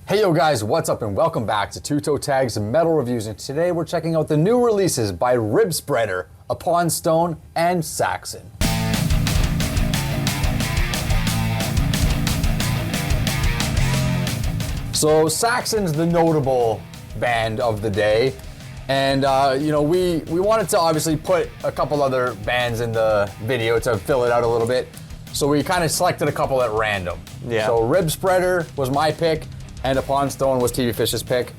Hey yo guys, what's up and welcome back to Toe Tags Metal Reviews, and today we're checking out the new releases by Ribspreader, Upon Stone, and Saxon. So Saxon's the notable band of the day, and we wanted to obviously put a couple other bands in the video to fill it out a little bit, so we kind of selected a couple at random. Yeah. So Ribspreader was my pick, and Upon Stone was TV Fish's pick,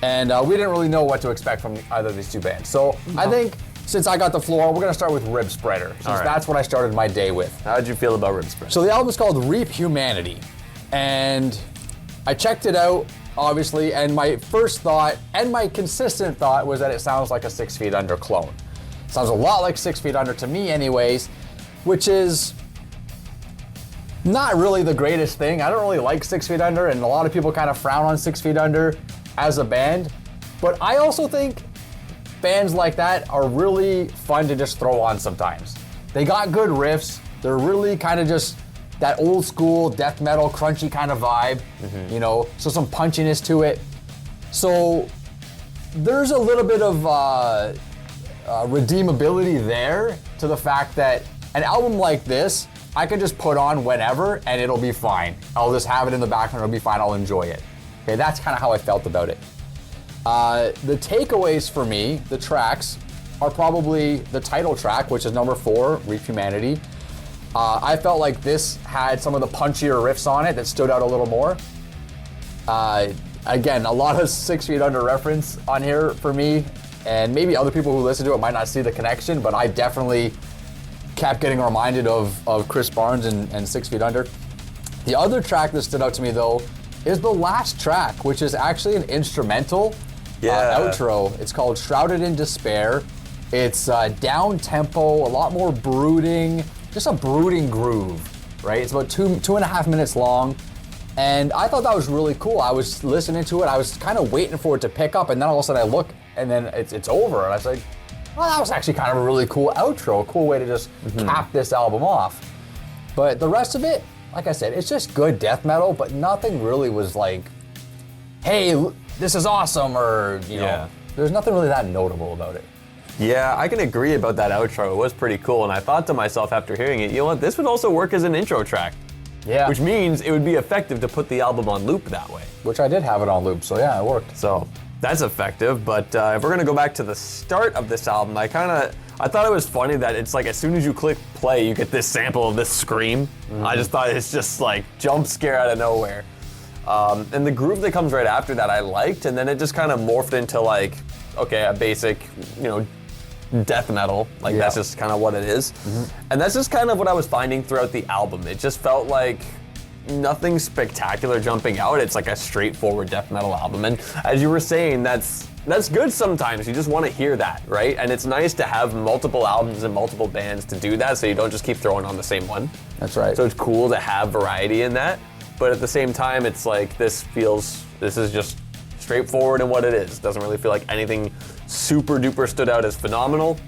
and we didn't really know what to expect from either of these two bands. So I think since I got the floor, we're gonna start with Ribspreader, since that's what I started my day with. How did you feel about Ribspreader? So the album's called Reap Humanity, and I checked it out, obviously, and my first thought, and my consistent thought, was that it sounds like a 6 Feet Under clone. Sounds a lot like 6 Feet Under to me anyways, which is not really the greatest thing. I don't really like 6 Feet Under, and a lot of people kind of frown on 6 Feet Under as a band, but I also think bands like that are really fun to just throw on sometimes. They got good riffs, they're really kind of just that old school death metal, crunchy kind of vibe, so some punchiness to it. So there's a little bit of redeemability there to the fact that an album like this, I can just put on whenever and it'll be fine. I'll just have it in the background, it'll be fine, I'll enjoy it. Okay, that's kind of how I felt about it. The takeaways for me, the tracks, are probably the title track, which is number 4, Reap Humanity. I felt like this had some of the punchier riffs on it that stood out a little more. Again, a lot of 6 Feet Under reference on here for me, and maybe other people who listen to it might not see the connection, but I definitely kept getting reminded of Chris Barnes and 6 Feet Under. The other track that stood out to me though is the last track, which is actually an instrumental outro. It's called Shrouded in Despair. It's down tempo, a lot more brooding, just a brooding groove, right? It's about two and a half minutes long, and I thought that was really cool. I was listening to it, I was kind of waiting for it to pick up, and then all of a sudden I look, and then it's over, and I was like, well, that was actually kind of a really cool outro, a cool way to just cap this album off. But the rest of it, like I said, it's just good death metal, but nothing really was like, hey, this is awesome, or, you know, there's nothing really that notable about it. Yeah, I can agree about that outro. It was pretty cool, and I thought to myself after hearing it, you know what, this would also work as an intro track. Yeah. Which means it would be effective to put the album on loop that way. Which I did have it on loop, so yeah, it worked. So that's effective, but if we're gonna go back to the start of this album, I thought it was funny that it's like as soon as you click play, you get this sample of this scream. I just thought it's just like jump scare out of nowhere. And the groove that comes right after that I liked, and then it just kind of morphed into like, okay, a basic, death metal, like that's just kind of what it is. And that's just kind of what I was finding throughout the album. It just felt like nothing spectacular jumping out. It's like a straightforward death metal album, and as you were saying, that's good sometimes. You just want to hear that, right? And it's nice to have multiple albums and multiple bands to do that, so you don't just keep throwing on the same one. That's right. So it's cool to have variety in that, but at the same time, it's like this is just straightforward in what it is. Doesn't really feel like anything super duper stood out as phenomenal.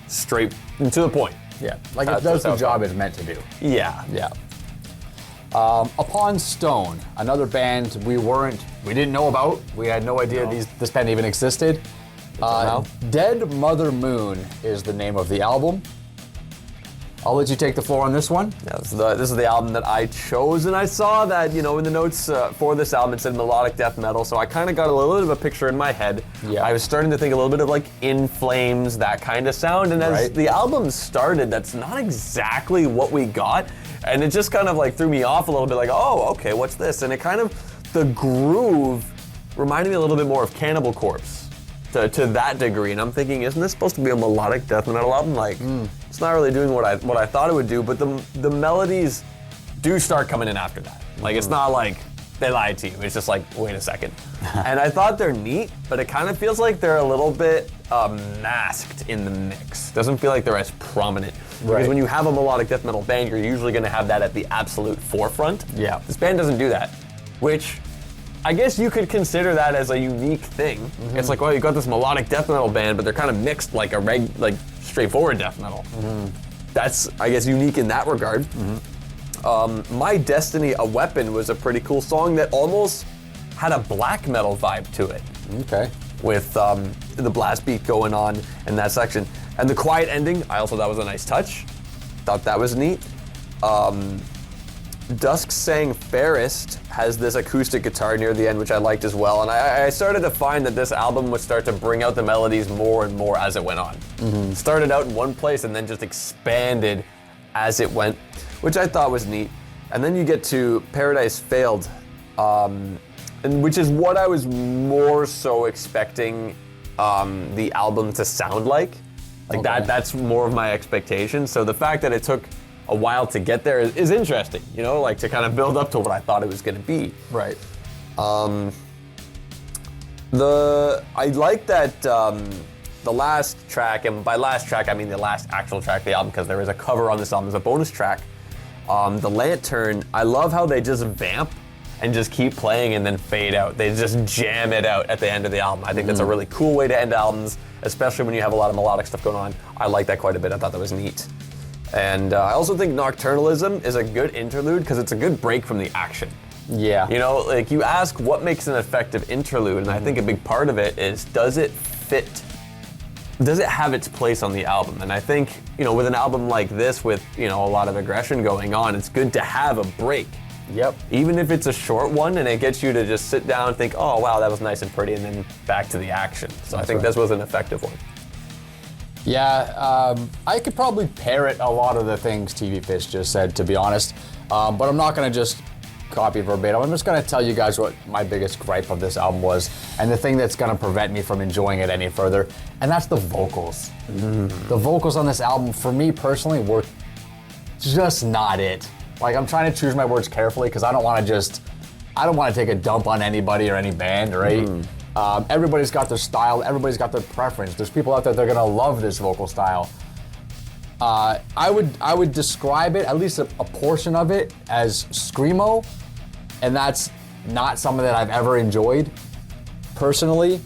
Straight and to the point. Yeah, like it does the job it's meant to do. Yeah. Yeah. Upon Stone, another band we didn't know about. We had no idea this band even existed. Dead Mother Moon is the name of the album. I'll let you take the floor on this one. Yeah, this is the album that I chose, and I saw that, in the notes for this album it said melodic death metal, so I kind of got a little bit of a picture in my head. Yeah. I was starting to think a little bit of like In Flames, that kind of sound, and as the album started, that's not exactly what we got, and it just kind of like threw me off a little bit, like, oh, okay, what's this? And it kind of, the groove reminded me a little bit more of Cannibal Corpse. To that degree, and I'm thinking, isn't this supposed to be a melodic death metal album? Like, it's not really doing what I thought it would do, but the melodies do start coming in after that. Like, it's not like they lied to you. It's just like, wait a second. And I thought they're neat, but it kind of feels like they're a little bit masked in the mix. Doesn't feel like they're as prominent. Because when you have a melodic death metal band, you're usually going to have that at the absolute forefront. Yeah. This band doesn't do that, which I guess you could consider that as a unique thing. It's like, well, you got this melodic death metal band, but they're kind of mixed like like straightforward death metal. That's, I guess, unique in that regard. My Destiny, A Weapon was a pretty cool song that almost had a black metal vibe to it. Okay. With the blast beat going on in that section. And the quiet ending, I also thought was a nice touch. Thought that was neat. Dusk Sang Fairest has this acoustic guitar near the end, which I liked as well. And I started to find that this album would start to bring out the melodies more and more as it went on. Mm-hmm. Started out in one place and then just expanded as it went, which I thought was neat. And then you get to Paradise Failed, and which is what I was more so expecting the album to sound like. That's more of my expectation. So the fact that it took a while to get there is interesting, you know, like to kind of build up to what I thought it was going to be. Right. I like that the last track, and by last track I mean the last actual track of the album, because there is a cover on this album, there's a bonus track. The Lantern, I love how they just vamp and just keep playing and then fade out. They just jam it out at the end of the album. I think that's a really cool way to end albums, especially when you have a lot of melodic stuff going on. I like that quite a bit. I thought that was neat. And I also think Nocturnalism is a good interlude because it's a good break from the action. Yeah. You know, like you ask what makes an effective interlude, and I think a big part of it is, does it fit? Does it have its place on the album? And I think, you know, with an album like this with, you know, a lot of aggression going on, it's good to have a break. Yep. Even if it's a short one and it gets you to just sit down and think, oh wow, that was nice and pretty, and then back to the action. So I think this was an effective one. Yeah, I could probably parrot a lot of the things TV Fish just said, to be honest, but I'm not gonna just copy verbatim. I'm just gonna tell you guys what my biggest gripe of this album was, and the thing that's gonna prevent me from enjoying it any further, and that's the vocals. The vocals on this album, for me personally, were just not it. Like, I'm trying to choose my words carefully because I don't want to take a dump on anybody or any band, right? Everybody's got their style, everybody's got their preference. There's people out there that are gonna love this vocal style. I would describe it, at least a portion of it, as screamo, and that's not something that I've ever enjoyed personally.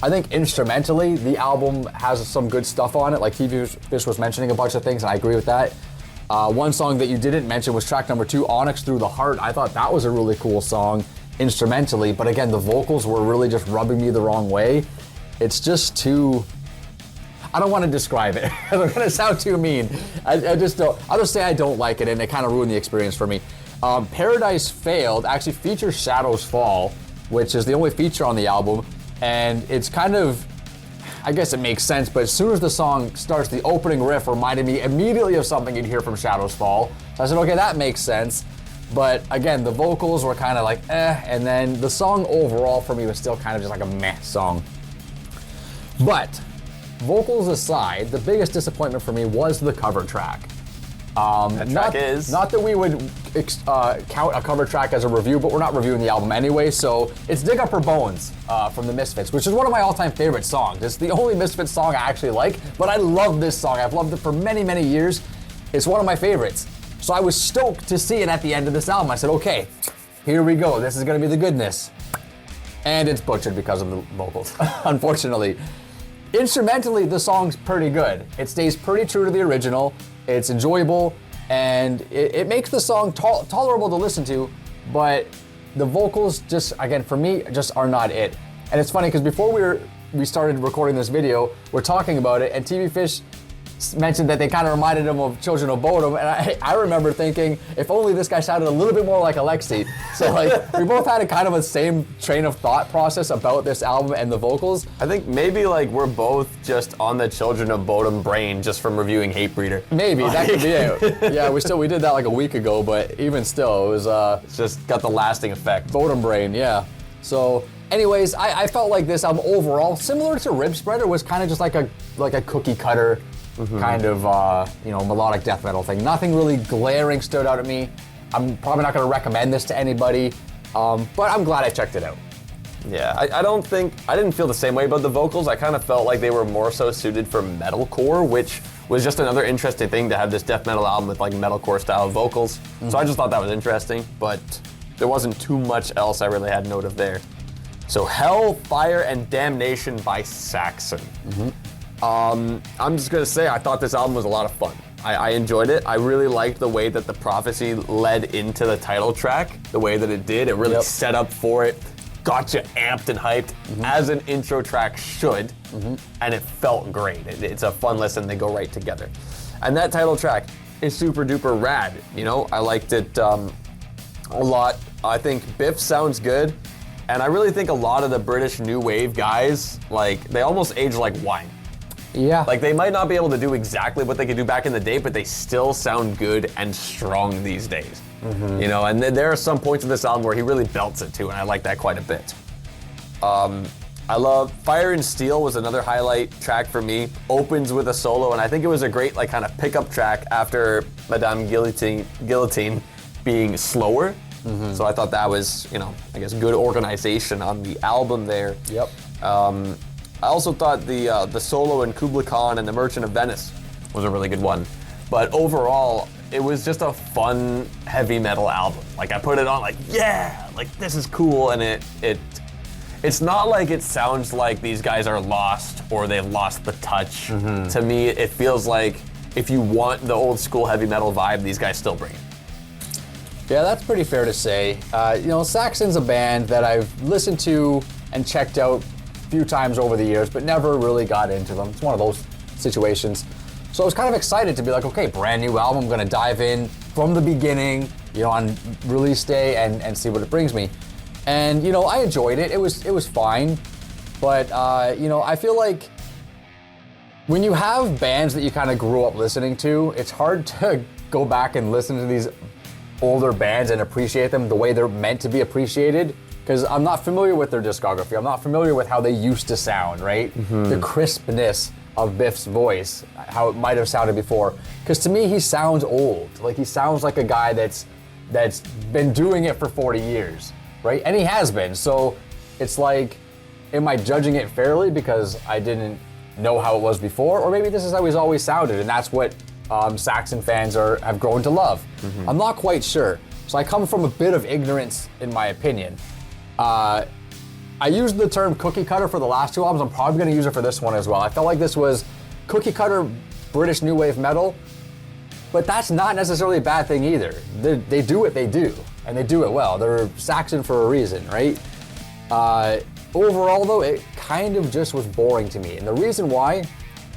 I think instrumentally, the album has some good stuff on it, like TV Fish was mentioning a bunch of things, and I agree with that. One song that you didn't mention was track number 2, Onyx Through the Heart. I thought that was a really cool song instrumentally, but again, the vocals were really just rubbing me the wrong way. It's just too, I don't want to describe it. I'm gonna sound too mean. I just don't, I'll just say I don't like it, and it kind of ruined the experience for me. Paradise Failed actually features Shadows Fall, which is the only feature on the album, and it's kind of, I guess it makes sense, but as soon as the song starts, the opening riff reminded me immediately of something you'd hear from Shadows Fall. So I said, okay, that makes sense. But again, the vocals were kind of like, and then the song overall for me was still kind of just like a meh song. But vocals aside, the biggest disappointment for me was the cover track. That track is? Not that we would count a cover track as a review, but we're not reviewing the album anyway, so it's Dig Up Her Bones from the Misfits, which is one of my all-time favorite songs. It's the only Misfits song I actually like, but I love this song. I've loved it for many, many years. It's one of my favorites. So I was stoked to see it at the end of this album. I said, okay, here we go. This is gonna be the goodness. And it's butchered because of the vocals, unfortunately. Instrumentally, the song's pretty good. It stays pretty true to the original. It's enjoyable, and it makes the song tolerable to listen to, but the vocals just, again, for me, just are not it. And it's funny, because before we started recording this video, we're talking about it, and TV Fish mentioned that they kind of reminded him of Children of Bodom, and I remember thinking, if only this guy sounded a little bit more like Alexi. So like, we both had a kind of a same train of thought process about this album and the vocals. I think maybe like we're both just on the Children of Bodom brain just from reviewing Hatebreeder. Maybe, that could be it. Yeah, we did that like a week ago, but even still, it was it's just got the lasting effect. Bodom brain, yeah. So anyways, I felt like this album overall, similar to Ribspreader, was kind of just like a cookie cutter kind of melodic death metal thing. Nothing really glaring stood out at me. I'm probably not going to recommend this to anybody, but I'm glad I checked it out. Yeah, I didn't feel the same way about the vocals. I kind of felt like they were more so suited for metalcore, which was just another interesting thing to have this death metal album with like metalcore style vocals. So I just thought that was interesting, but there wasn't too much else I really had note of there. So Hell, Fire, and Damnation by Saxon. I'm just gonna say I thought this album was a lot of fun. I enjoyed it. I really liked the way that the prophecy led into the title track, the way that it did. It really set up for it got you amped and hyped as an intro track should, and it felt great. It's a fun listen. They go right together. And that title track is super duper rad. You know, I liked it a lot. I think Biff sounds good, and I really think a lot of the British new wave guys, like, they almost age like wine. Yeah. Like, they might not be able to do exactly what they could do back in the day, but they still sound good and strong these days. You know, and there are some points in this album where he really belts it too, and I like that quite a bit. I love Fire and Steel was another highlight track for me. Opens with a solo, and I think it was a great, like, kind of pickup track after Madame Guillotine being slower. So I thought that was, you know, I guess good organization on the album there. Yep. I also thought the solo in Kubla Khan and The Merchant of Venice was a really good one. But overall, it was just a fun heavy metal album. Like, I put it on like, yeah, like, this is cool, and it's not like it sounds like these guys are lost or they've lost the touch. To me, it feels like if you want the old school heavy metal vibe, these guys still bring it. Yeah, that's pretty fair to say. You know, Saxon's a band that I've listened to and checked out a few times over the years, but never really got into them. It's one of those situations. So I was kind of excited to be like, okay, brand new album, I'm gonna dive in from the beginning, you know, on release day and see what it brings me. And, you know, I enjoyed it. It was fine, but, you know, I feel like when you have bands that you kind of grew up listening to, it's hard to go back and listen to these older bands and appreciate them the way they're meant to be appreciated, because I'm not familiar with their discography. I'm not familiar with how they used to sound, right? The crispness of Biff's voice, how it might have sounded before. Because to me, he sounds old. Like, he sounds like a guy that's been doing it for 40 years, right? And he has been. So it's like, am I judging it fairly because I didn't know how it was before? Or maybe this is how he's always sounded, and that's what Saxon fans have grown to love. I'm not quite sure. So I come from a bit of ignorance, in my opinion. I used the term cookie cutter for the last two albums. I'm probably going to use it for this one as well. I felt like this was cookie cutter British new wave metal, but that's not necessarily a bad thing either. They do what they do, and they do it well. They're Saxon for a reason, right? Overall, though, it kind of just was boring to me. And the reason why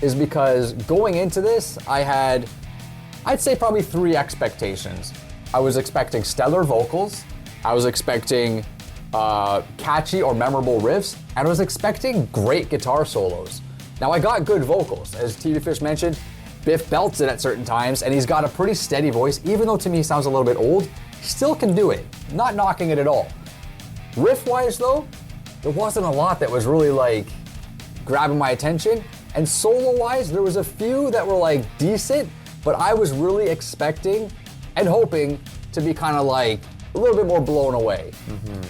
is because going into this, I had, I'd say, probably 3 expectations. I was expecting stellar vocals. I was expecting catchy or memorable riffs, and I was expecting great guitar solos. Now, I got good vocals. As TV Fish mentioned, Biff belts it at certain times, and he's got a pretty steady voice. Even though to me he sounds a little bit old, he still can do it. Not knocking it at all. Riff-wise, though, there wasn't a lot that was really, like, grabbing my attention. And solo-wise, there was a few that were, like, decent, but I was really expecting and hoping to be kind of, like, a little bit more blown away.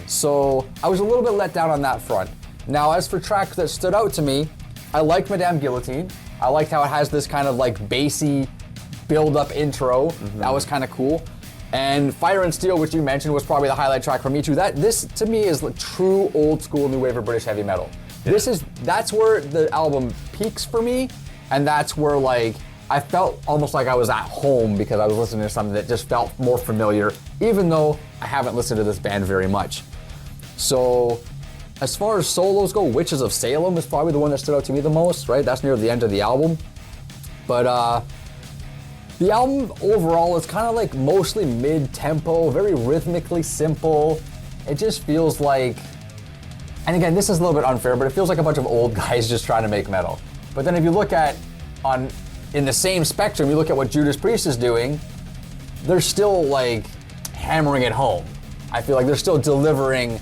So I was a little bit let down on that front. Now, as for tracks that stood out to me, I liked Madame Guillotine. I liked how it has this kind of like bassy build-up intro. That was kind of cool. And Fire and Steel, which you mentioned, was probably the highlight track for me too. This to me is like true old school new wave of British heavy metal. That's where the album peaks for me, and that's where, like, I felt almost like I was at home because I was listening to something that just felt more familiar, even though I haven't listened to this band very much. So, as far as solos go, Witches of Salem is probably the one that stood out to me the most, right? That's near the end of the album. But the album overall is kind of like mostly mid-tempo, very rhythmically simple. It just feels like, and again, this is a little bit unfair, but it feels like a bunch of old guys just trying to make metal. But then if you look at, in the same spectrum, you look at what Judas Priest is doing, they're still like hammering it home. I feel like they're still delivering,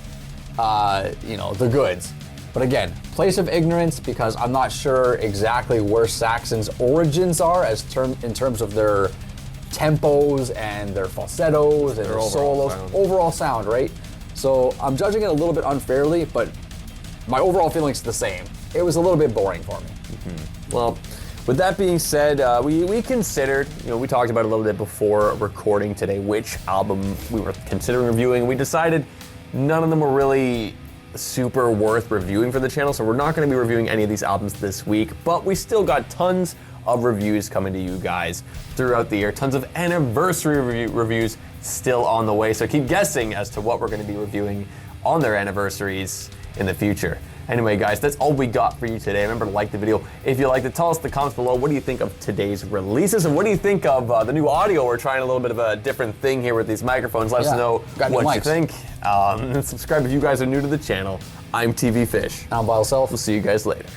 the goods. But again, place of ignorance, because I'm not sure exactly where Saxon's origins are in terms of their tempos and their falsettos and their solos, overall sound, right? So I'm judging it a little bit unfairly, but my overall feeling's the same. It was a little bit boring for me. Well, with that being said, we considered, we talked about it a little bit before recording today, which album we were considering reviewing. We decided none of them were really super worth reviewing for the channel, so we're not going to be reviewing any of these albums this week, but we still got tons of reviews coming to you guys throughout the year, tons of anniversary reviews still on the way, so keep guessing as to what we're going to be reviewing on their anniversaries in the future. Anyway, guys, that's all we got for you today. Remember to like the video if you liked it. Tell us in the comments below, what do you think of today's releases, and what do you think of the new audio? We're trying a little bit of a different thing here with these microphones. Let us know what you think. And subscribe if you guys are new to the channel. I'm TV Fish. I'm By Self. We'll see you guys later.